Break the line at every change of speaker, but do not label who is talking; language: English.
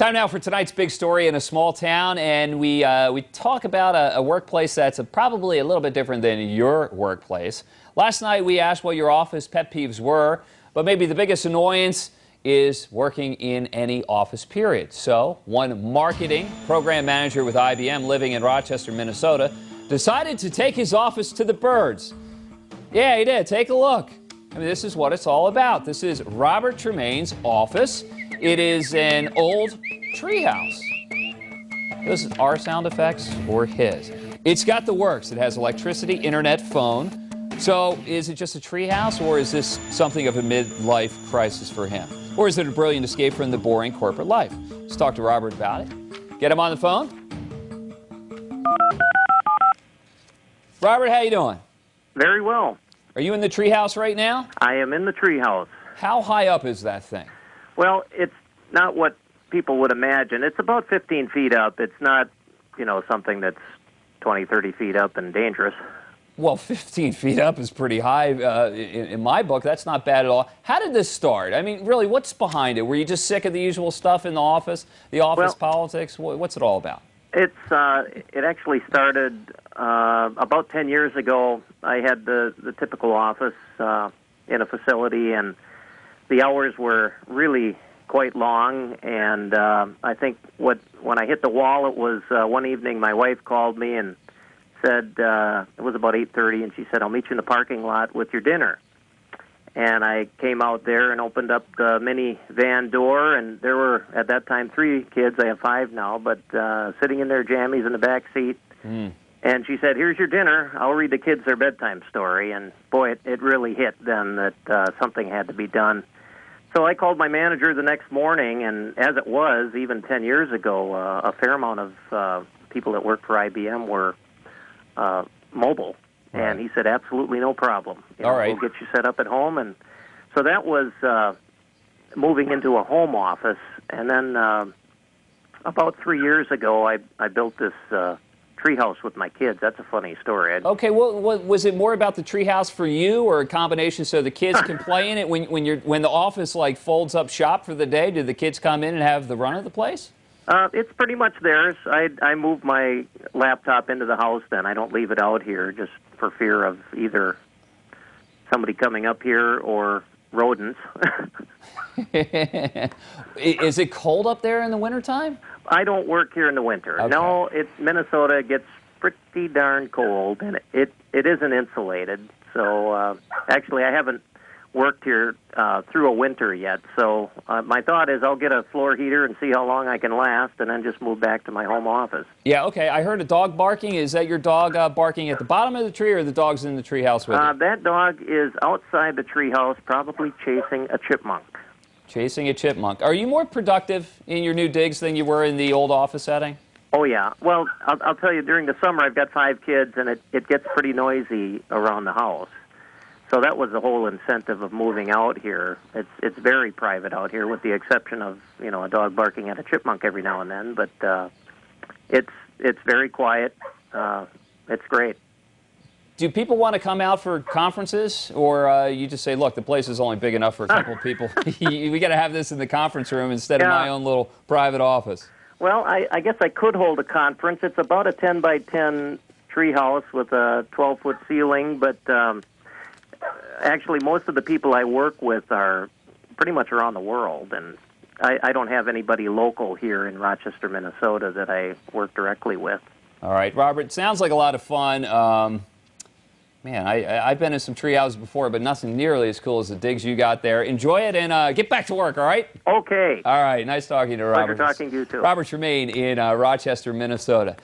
Time now for tonight's big story in a small town, and we talk about a workplace that's probably a little bit different than your workplace. Last night we asked what your office pet peeves were, but maybe the biggest annoyance is working in any office period. So one marketing program manager with IBM living in Rochester, Minnesota, decided to take his office to the birds. Yeah, he did. Take a look. I mean, this is what it's all about. This is Robert Tremaine's office. It is an old treehouse. This is our sound effects or his. It's got the works. It has electricity, internet, phone. So is it just a treehouse, or is this something of a midlife crisis for him? Or is it a brilliant escape from the boring corporate life? Let's talk to Robert about it. Get him on the phone. Robert, how you doing?
Very well.
Are you in the treehouse right now?
I am in the treehouse.
How high up is that thing?
Well, it's not what people would imagine. It's about 15 feet up. It's not, something that's 20, 30 feet up and dangerous.
Well, 15 feet up is pretty high. In my book, that's not bad at all. How did this start? I mean, really, what's behind it? Were you just sick of the usual stuff in the office politics? What's it all about?
It actually started about 10 years ago. I had the typical office in a facility, and the hours were really quite long. And I think when I hit the wall, it was one evening my wife called me and said, it was about 8:30, and she said, "I'll meet you in the parking lot with your dinner." And I came out there and opened up the minivan door, and there were, at that time, 3 kids. I have 5 now, but sitting in their jammies in the back seat. And she said, "Here's your dinner. I'll read the kids their bedtime story." And, boy, it really hit then that something had to be done. So I called my manager the next morning, and as it was, even 10 years ago, a fair amount of people that worked for IBM were mobile.
Right.
And he said, "Absolutely no problem.
All right.
We'll get you set up at home." And so that was moving into a home office. And then about 3 years ago, I built this treehouse with my kids. That's a funny story.
Okay, well, was it more about the treehouse for you, or a combination so the kids can play in it? When the office folds up shop for the day, do the kids come in and have the run of the place?
It's pretty much theirs. I move my laptop into the house then. I don't leave it out here just for fear of either somebody coming up here or rodents.
Is it cold up there in the wintertime?
I don't work here in the winter.
Okay.
No, Minnesota. It gets pretty darn cold, and it isn't insulated. So actually, I haven't worked here through a winter yet. So my thought is I'll get a floor heater and see how long I can last, and then just move back to my home office.
Yeah, okay. I heard a dog barking. Is that your dog barking at the bottom of the tree, or the dog's in the treehouse with you?
That dog is outside the treehouse, probably chasing a chipmunk.
Chasing a chipmunk. Are you more productive in your new digs than you were in the old office setting?
Oh, yeah. Well, I'll tell you, during the summer I've got 5 kids, and it gets pretty noisy around the house. So that was the whole incentive of moving out here. It's very private out here, with the exception of a dog barking at a chipmunk every now and then. But it's very quiet. It's great.
Do people want to come out for conferences, or you just say, "Look, the place is only big enough for a couple of people. We got to have this in the conference room instead of my own little private office"?
Well, I guess I could hold a conference. It's about a 10 by 10 treehouse with a 12-foot ceiling, but actually, most of the people I work with are pretty much around the world, and I don't have anybody local here in Rochester, Minnesota that I work directly with.
All right, Robert, sounds like a lot of fun. Man, I've been in some tree houses before, but nothing nearly as cool as the digs you got there. Enjoy it and get back to work, all right?
Okay.
All right, nice talking to Robert.
Pleasure talking to you, too.
Robert Tremaine in Rochester, Minnesota.